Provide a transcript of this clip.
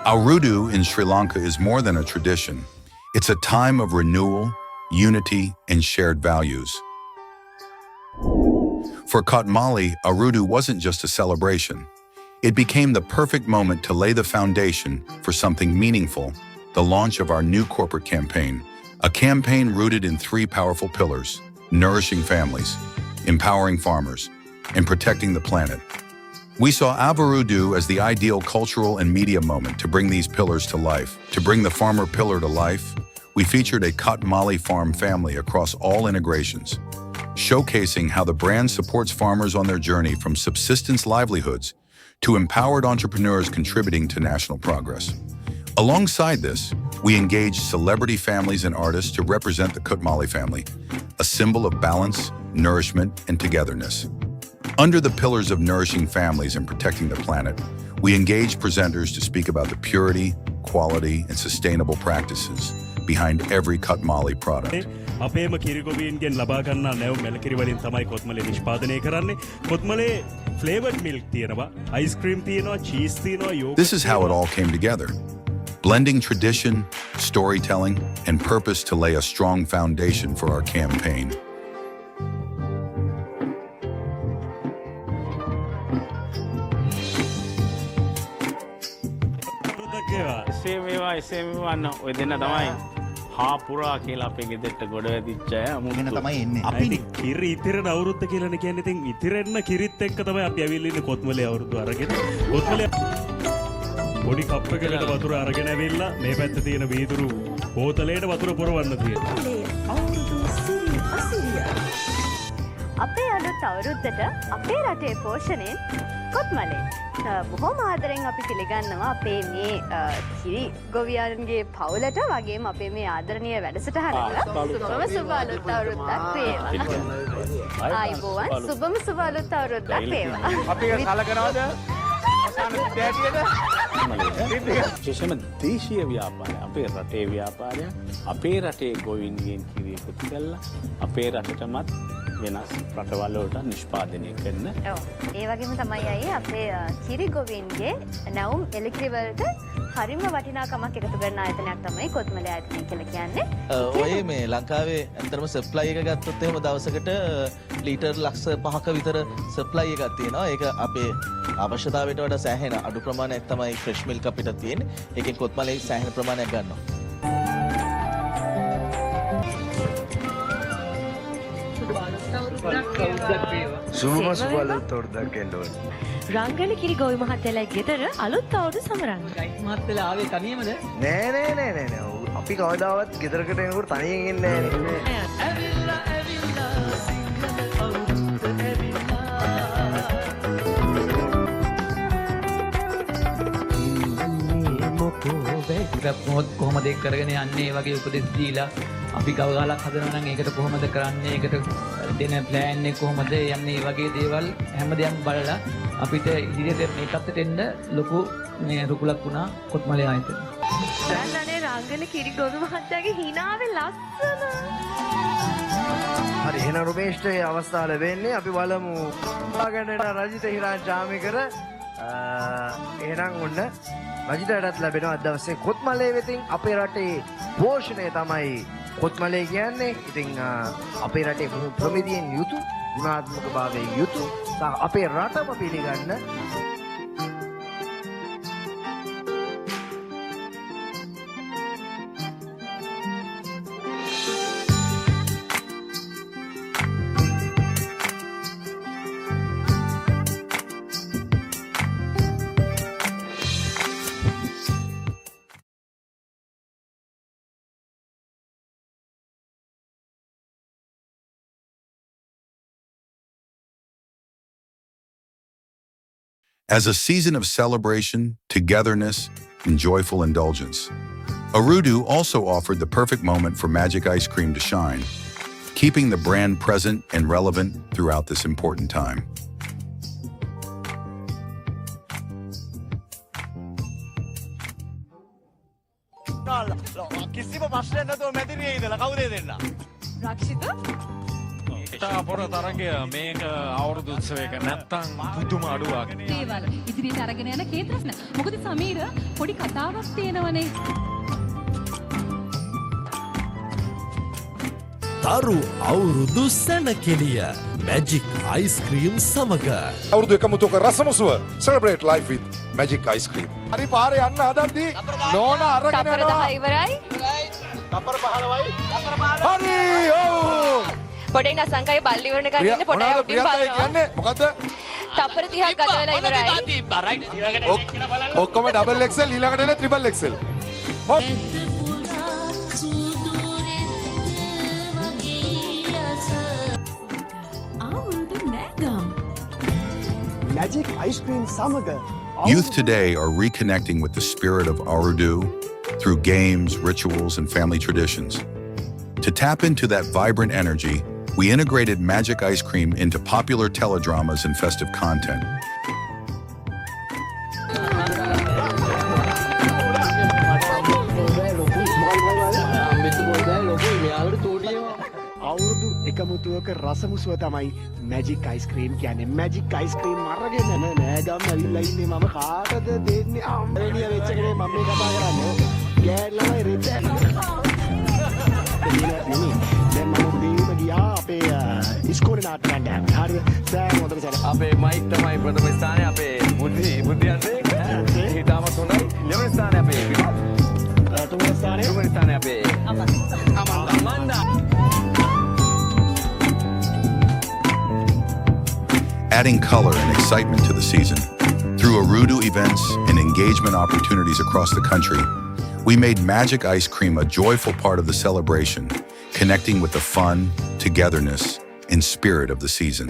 Arudu in Sri Lanka is more than a tradition. It's a time of renewal, unity, and shared values. For Kotmale, Arudu wasn't just a celebration. It became the perfect moment to lay the foundation for something meaningful, the launch of our new corporate campaign, a campaign rooted in three powerful pillars: nourishing families, empowering farmers, and protecting the planet. We saw Avarudu as the ideal cultural and media moment to bring these pillars to life. To bring the farmer pillar to life, we featured a Kotmale farm family across all integrations, showcasing how the brand supports farmers on their journey from subsistence livelihoods to empowered entrepreneurs contributing to national progress. Alongside this, we engaged celebrity families and artists to represent the Kotmale family, a symbol of balance, nourishment, and togetherness. Under the pillars of nourishing families and protecting the planet, we engaged presenters to speak about the purity, quality, and sustainable practices behind every Kotmale product. අපේම කිරිගොවීන්ගෙන් ලබා ගන්නා නැවුම් මෙලකිරි වලින් තමයි කොත්මලේ නිෂ්පාදනය කරන්නේ. Kotmale flavored milk තියෙනවා, ice cream තියෙනවා, cheese තියෙනවා, yogurt. This is how it all came together, blending tradition, storytelling, and purpose to lay a strong foundation for our campaign. ඔය දෙන්න තමයි හාපුරා කියලා අපේ ගෙදරට ගොඩ වැදිච්ච අය අමුගෙන තමයි එන්නේ. අපි කිරි ඉතිරෙන අවුරුද්ද කියලානේ කියන්නේ. ඉතින් ඉතිරෙන්න කිරිත් එක්ක තමයි අපි ඇවිල්ලා ඉන්නේ කොත්මලේ අවුරුද්ද අරගෙන. කොත්මලේ පොඩි කප් එකකට වතුර අරගෙන ඇවිල්ලා මේ පැත්තේ තියෙන වීදුරු බෝතලයට වතුර පුරවන්න තියෙනවා. අවුරුදු සිරි අසිරිය. අපේ අලුත් අවුරුද්දට අපේ රටේ පෝෂණයෙන් කොත්මලේ බොහොම ආදරෙන් අපි පිළිගන්නවා අපේ මේ කිරි ගොවියන්ගේ පවුලට වගේම අපේ මේ ආදරණීය වැඩසටහනට සුබම සුබ අලුත් අවුරුද්දක් වේවා. ආයිබෝවන් සුබම සුබ අලුත් අවුරුද්දක් වේවා. අපි කලකනවද? විශේෂම දේශීය ව්‍යාපාරය, අපේ රටේ ව්‍යාපාරය, අපේ රටේ ගොවීන්ගෙන් කිරි එකතු කරලා අපේ රටටමත් වෙනස් රටවල් වලට නිෂ්පාදනය කරන. ඔව්. ඒ වගේම තමයි අය අපේ කිරි ගොවීන්ගේ නැවුම් එලකිරි වලට හරිම වටිනාකමක් එකතු කරන ආයතනයක් තමයි කොත්මලේ ආයතනය කියලා කියන්නේ. ඔය මේ ලංකාවේ ඇත්තටම සප්ලයි එක ගත්තොත් එහෙම දවසකට ලීටර් ලක්ෂ 5ක විතර සප්ලයි එකක් තියෙනවා. ඒක අපේ අවශ්‍යතාවයට වඩා සෑහෙන අඩු ප්‍රමාණයක් තමයි ෆ්‍රෙෂ් මිල්ක් අපිට තියෙන්නේ. ඒකෙන් කොත්මලේ සෑහෙන ප්‍රමාණයක් ගන්නවා. සුබම සුබ අලුත් අවුරුද්දක් එන්න ඕනේ. රංගන කිරි ගොවි මහත්තයලා ගෙදර අලුත් අවුරුදු සමරන්න. මහත්තයලා ආවේ තනියමද? නෑ. අපි කවදාවත් ගෙදරකට එනකොට තනියෙන් එන්නේ නෑනේ. ඇවිල්ලා සිංහල අවුරුද්ද ඇවිල්ලා. කොහොමද ඒක කරගෙන යන්නේ වගේ උපදෙස් දීලා අපි ගවගාලක් හදනවා නම් ඒකට කොහොමද කරන්නේ, ඒකට දෙන ප්ලෑන් එක කොහොමද යන්නේ වගේ දේවල් හැමදේම බලලා අපිට ඉදිරියට මේ පැත්තට එන්න ලොකු මේ රුකුලක් වුණා කොත්මලේ ආයතන. දැන්නේ රංගන කිරි ගොවි මහත්තයාගේ hinaවේ ලස්සන. හරි එහෙනම් රොමේෂ්ට මේ අවස්ථාව ලැබෙන්නේ අපි බලමු. වාගන්නට රජිත හිරාන් ජාමිකර එහෙනම් ඔන්න රජිතටත් ලැබෙනවා අද දවසේ කොත්මලේ වෙතින් අපේ රටේ පෝෂණය තමයි කොත්මලේ කියන්නේ. ඉතින් අපේ රටේ ප්‍රමිතියෙන් යුතු ගුණාත්මක භාවයෙන් යුතු සහ අපේ රටම පිළිගන්න As a season of celebration, togetherness, and joyful indulgence, Arudu also offered the perfect moment for Magic Ice Cream to shine, keeping the brand present and relevant throughout this important time. කිසිම ප්‍රශ්නයක් නැතුව මැදිරියේ ඉඳලා කවුද දෙන්න? රක්ෂිත? පොර තරගය මේක අවුරුදු උත්සවයක නැත්තම් පුදුම අඩුවක්. දේවල් ඉදිරියට අරගෙන යන කේන්ද්‍රස්න. මොකද සමීර පොඩි කතාවක් තියෙනවනේ. තරු අවුරුදු සැනකෙලිය මැජික් අයිස්ක්‍රීම් සමග අවුරුදු එකමුතුක රසමුසුව celebrate life with magic ice cream. හරි පාරේ යන්න හදද්දී නෝන අරගෙන යනවා. ඉවරයි. තපර 15යි. හරි ඔව්. පොඩේ නසංකයි බල්ලි වරණ ගන්න ඉන්න පොඩේ උඩින් බලනවා. කියන්නේ මොකද්ද? තප්පර 30ක් ගත වෙලා ඉවරයි. ඔක්කොම double XL ඊළඟට එන triple XL. මැජික් අයිස්ක්‍රීම් සමග Youth today are reconnecting with the spirit of Arudu through games, rituals, and family traditions. To tap into that vibrant energy, we integrated magic ice cream into popular teledramas and festive content. අවුරුදු එකමුතුවක රසමුසුව තමයි magic ice cream කියන්නේ. Magic ice cream අරගෙන නෑගම් ඇවිල්ලා ඉන්නේ මම කාටද දෙන්නේ අම්මේනිය වෙච්ච කෙනේ මම මේ කතා කරන්නේ. ගෑල්ලමයි රෙද්ද. දැන් මම උදේම ගියා අපේ ඉස්කෝලේ නාට්‍ය කණ්ඩායම. හරිද? දැන් හොඳට සැලක. අපේ මයික් තමයි ප්‍රථම ස්ථානයේ අපේ බුද්ධියන්සේ හිතාමත් හොඳයි. දෙවන ස්ථානයේ අපේ තුන්වෙනි ස්ථානයේ අපේ Amanda. Adding color and excitement to the season. Through Arudu events and engagement opportunities across the country, we made magic ice cream a joyful part of the celebration, connecting with the fun, togetherness, and spirit of the season.